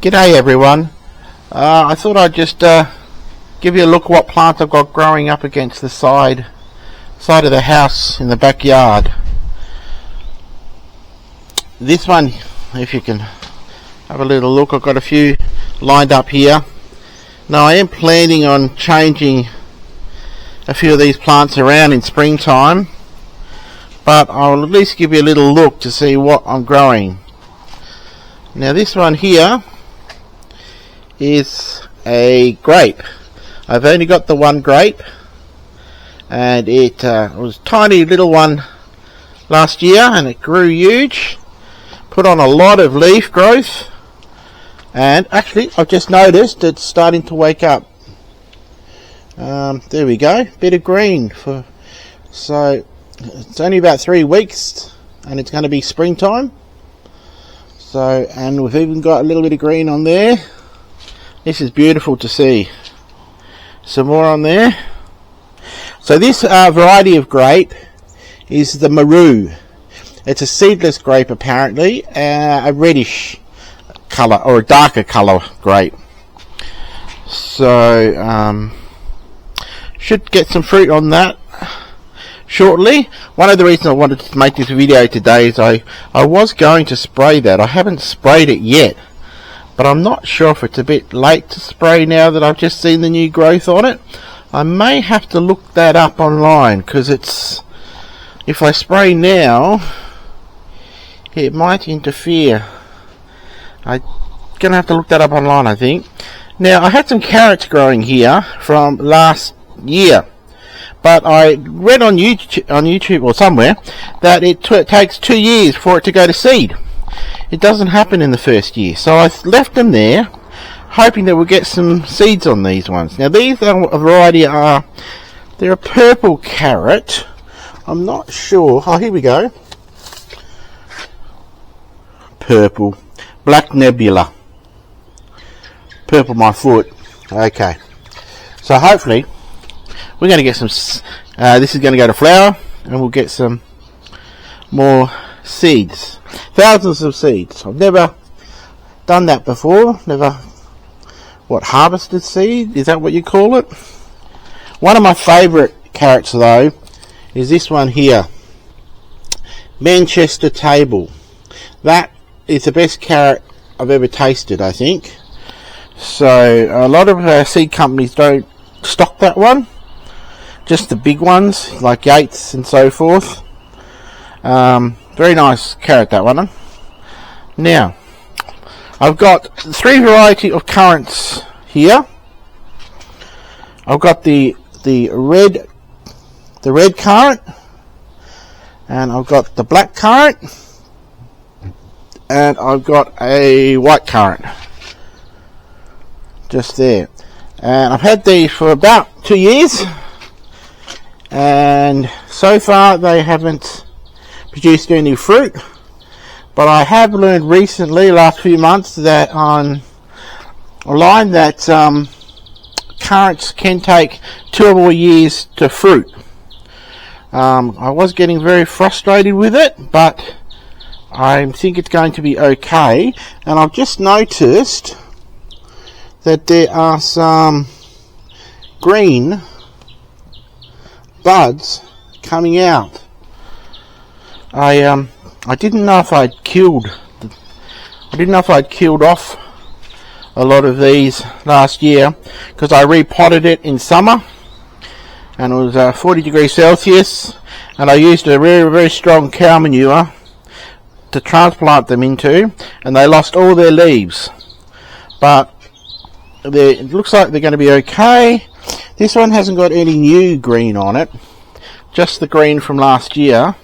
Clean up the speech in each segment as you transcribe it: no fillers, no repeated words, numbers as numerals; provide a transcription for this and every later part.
G'day everyone. I thought I'd just give you a look at what plants I've got growing up against the side of the house in the backyard. This one, if you can have a little look, I've got a few lined up here. Now I am planning on changing a few of these plants around in springtime, but I'll at least give you a little look to see what I'm growing. Now this one here is a grape. I've only got the one grape, and it was a tiny little one last year, and it grew huge, put on a lot of leaf growth, and actually I've just noticed it's starting to wake up. There we go, bit of green. So it's only about 3 weeks and it's going to be springtime. So, and we've even got a little bit of green on there. This is beautiful to see. Some more on there. So this variety of grape is the Maru. It's a seedless grape apparently, a reddish colour or a darker colour grape. So should get some fruit on that shortly. One of the reasons I wanted to make this video today is I was going to spray that. I haven't sprayed it yet, but I'm not sure if it's a bit late to spray now that I've just seen the new growth on it. I may have to look that up online, because if I spray now it might interfere. I'm gonna have to look that up online, I think. Now I had some carrots growing here from last year, but I read on YouTube or somewhere that it takes 2 years for it to go to seed. It doesn't happen in the first year, so I left them there hoping that we'll get some seeds on these ones. Now these are a variety, they're a purple carrot. I'm not sure. Oh, here we go. Purple, black nebula, purple my foot. Okay, so hopefully we're going to get some, this is going to go to flower, and we'll get some more seeds. Thousands of seeds. I've never done that before. Never, harvested seed? Is that what you call it? One of my favourite carrots though is this one here. Manchester Table. That is the best carrot I've ever tasted, I think. So a lot of seed companies don't stock that one. Just the big ones like Yates and so forth. Very nice carrot, that one. Now I've got 3 variety of currants here. I've got the red currant, and I've got the black currant, and I've got a white currant just there. And I've had these for about 2 years, and so far they haven't produced any fruit. But I have learned recently, last few months, that online that currants can take 2 or more years to fruit. I was getting very frustrated with it, but I think it's going to be okay. And I've just noticed that there are some green buds coming out. I didn't know if I'd killed off a lot of these last year, because I repotted it in summer and it was 40 degrees Celsius, and I used a very, very strong cow manure to transplant them into, and they lost all their leaves. But it looks like they're going to be okay. This one hasn't got any new green on it, just the green from last year.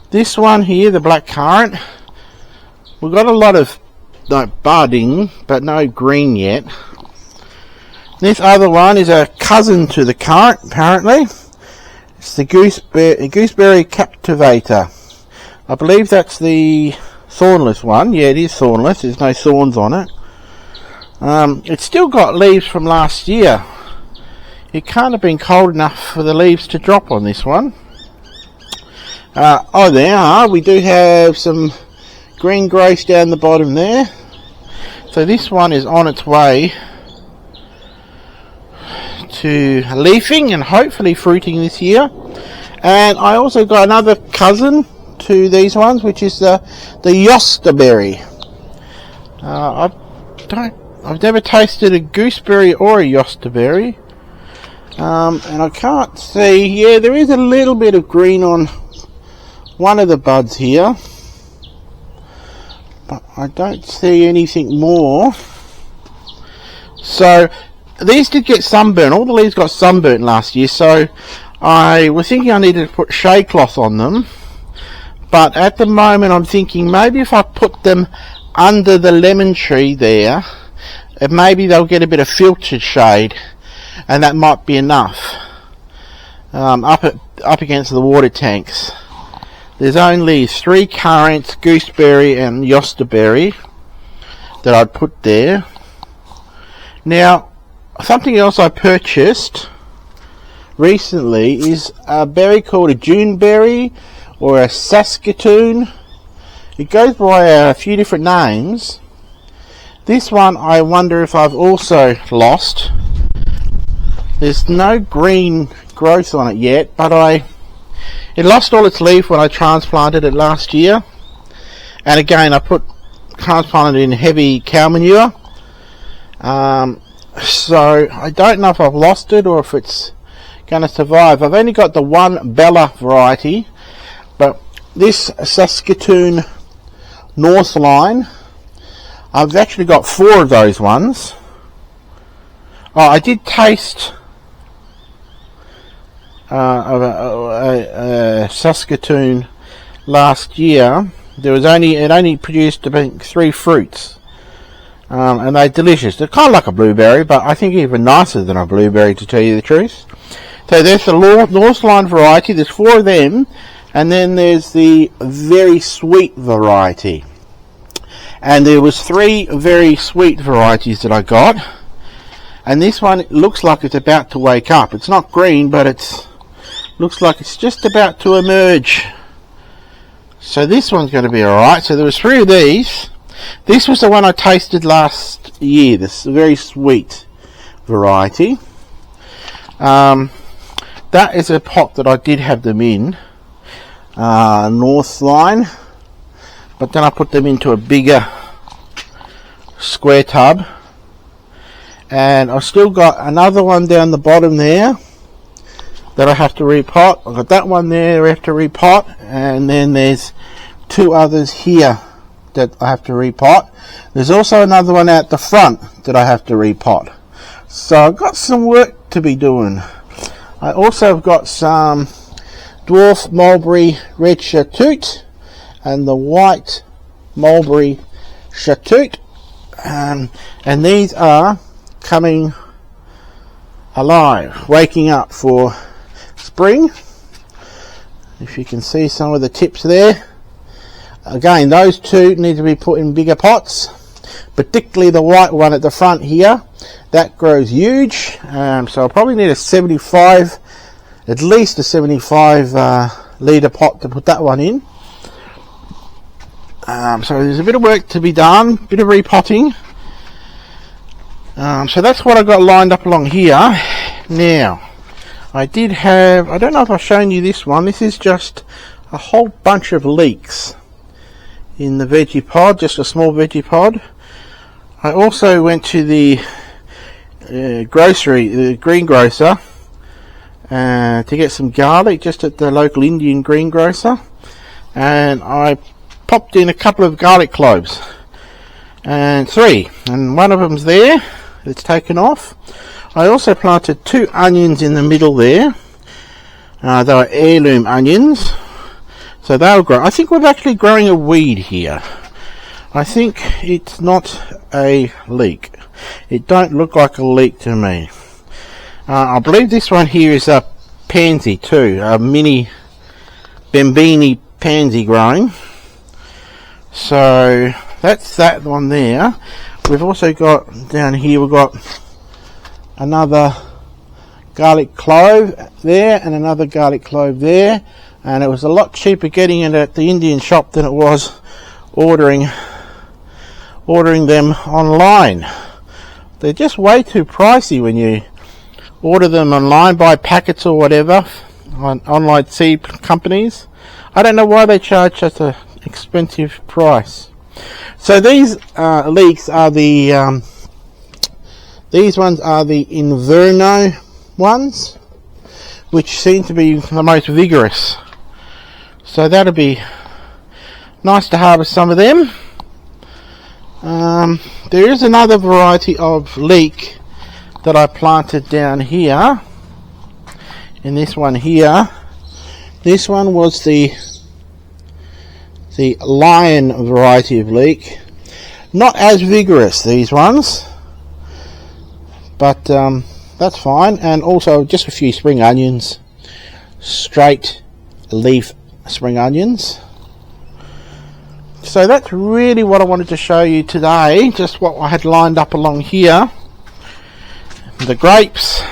This one here, the black currant, we've got a lot of budding, but no green yet. This other one is a cousin to the currant, apparently. It's the gooseberry captivator. I believe that's the thornless one. Yeah, it is thornless. There's no thorns on it. It's still got leaves from last year. It can't have been cold enough for the leaves to drop on this one. Oh, there are. We do have some green growth down the bottom there. So this one is on its way to leafing and hopefully fruiting this year. And I also got another cousin to these ones, which is the yostaberry. I've never tasted a gooseberry or a yostaberry. And I can't see, yeah, there is a little bit of green on one of the buds here, but I don't see anything more. So these did get sunburn. All the leaves got sunburnt last year, so I was thinking I needed to put shade cloth on them, but at the moment I'm thinking maybe if I put them under the lemon tree there, maybe they'll get a bit of filtered shade, and that might be enough. Up against the water tanks. There's only 3 currants, gooseberry and yostaberry that I'd put there. Now, something else I purchased recently is a berry called a Juneberry or a Saskatoon. It goes by a few different names. This one I wonder if I've also lost. There's no green growth on it yet, but it lost all its leaf when I transplanted it last year. And again, I transplanted it in heavy cow manure. So I don't know if I've lost it or if it's going to survive. I've only got the one Bella variety, but this Saskatoon Northline, I've actually got 4 of those ones. Oh, I did taste a Saskatoon last year. It only produced about 3 fruits, and they're delicious. They're kind of like a blueberry, but I think even nicer than a blueberry, to tell you the truth. So there's the Northline variety. There's 4 of them, and then there's the very sweet variety. And there was 3 very sweet varieties that I got, and this one looks like it's about to wake up. It's not green, but looks like it's just about to emerge. So this one's going to be alright. So there was 3 of these. This was the one I tasted last year, this very sweet variety. That is a pot that I did have them in, Northline, but then I put them into a bigger square tub, and I've still got another one down the bottom there that I have to repot. I've got that one there I have to repot, and then there's 2 others here that I have to repot. There's also another one out the front that I have to repot. So I've got some work to be doing. I also have got some dwarf mulberry red Chatoot and the white mulberry Chatoot, and these are coming alive, waking up for spring. If you can see some of the tips there. Again, those 2 need to be put in bigger pots, particularly the white one at the front here. That grows huge, so I'll probably need at least a 75 litre pot to put that one in. So there's a bit of work to be done, a bit of repotting. So that's what I got lined up along here. Now, I don't know if I've shown you this one. This is just a whole bunch of leeks in the veggie pod, just a small veggie pod. I also went to the greengrocer to get some garlic, just at the local Indian greengrocer, and I popped in a couple of garlic cloves, and 3, and one of them's there, it's taken off. I also planted 2 onions in the middle there. They were heirloom onions, so they'll grow. I think we're actually growing a weed here. I think it's not a leek. It don't look like a leek to me. I believe this one here is a pansy too, a mini Bambini pansy growing. So that's that one there. We've also got down here, we've got another garlic clove there and another garlic clove there, and it was a lot cheaper getting it at the Indian shop than it was ordering ordering them online. They're just way too pricey when you order them online by packets or whatever on online seed companies. I don't know why they charge such an expensive price. So these leeks are the these ones are the Inverno ones, which seem to be the most vigorous. So that'll be nice to harvest some of them. There is another variety of leek that I planted down here. In this one here, this one was the lion variety of leek. Not as vigorous, these ones, but that's fine. And also just a few spring onions, straight leaf spring onions. So that's really what I wanted to show you today, just what I had lined up along here. The grapes,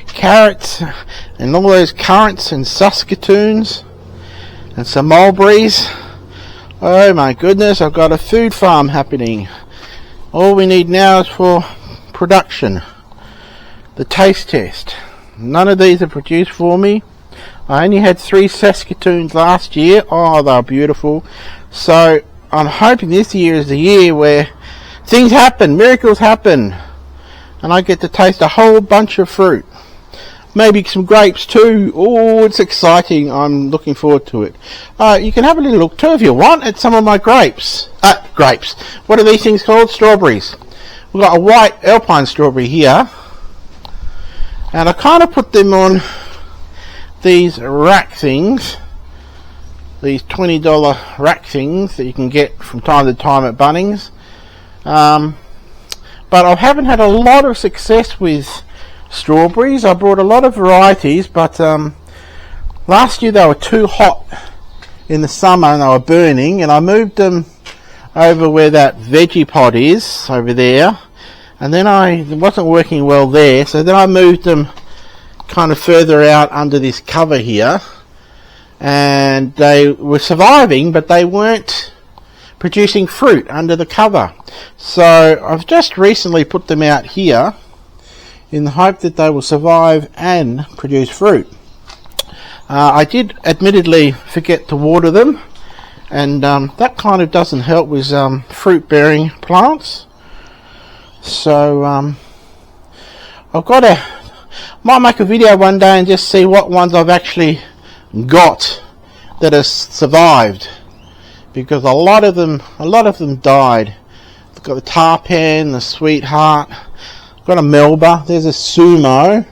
carrots, and all those currants and saskatoons, and some mulberries. Oh my goodness, I've got a food farm happening. All we need now is for production, the taste test. None of these are produced for me. I only had 3 saskatoons last year. Oh, they're beautiful. So I'm hoping this year is the year where things happen, miracles happen, and I get to taste a whole bunch of fruit. Maybe some grapes too. Oh, it's exciting. I'm looking forward to it. You can have a little look too if you want at some of my grapes. Grapes. What are these things called? Strawberries. We've got a white alpine strawberry here, and I kind of put them on these rack things, these $20 rack things that you can get from time to time at Bunnings. But I haven't had a lot of success with strawberries. I brought a lot of varieties, but last year they were too hot in the summer and they were burning, and I moved them over where that veggie pod is over there, and then it wasn't working well there, so then I moved them kind of further out under this cover here, and they were surviving, but they weren't producing fruit under the cover. So I've just recently put them out here in the hope that they will survive and produce fruit. I did admittedly forget to water them, and that kind of doesn't help with fruit bearing plants. So I've got to might make a video one day and just see what ones I've actually got that has survived, because a lot of them died. I've got the tarpan, the sweetheart, I've got a Melba, there's a Sumo,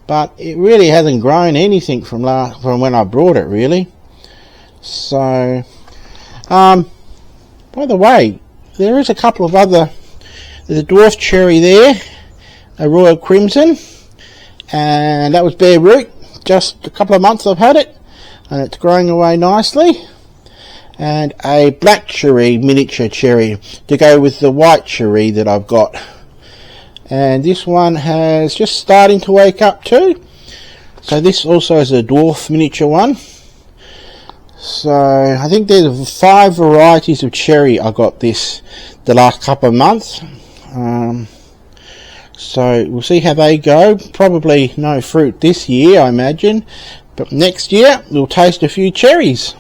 but it really hasn't grown anything from when I brought it, really. So by the way, there is a couple of other, there's a dwarf cherry there, a Royal Crimson, and that was bare root. Just a couple of months I've had it, and it's growing away nicely. And a black cherry, miniature cherry, to go with the white cherry that I've got. And this one has just starting to wake up too. So this also is a dwarf miniature one. So I think there's 5 varieties of cherry I got the last couple of months. So we'll see how they go. Probably no fruit this year, I imagine, but next year we'll taste a few cherries.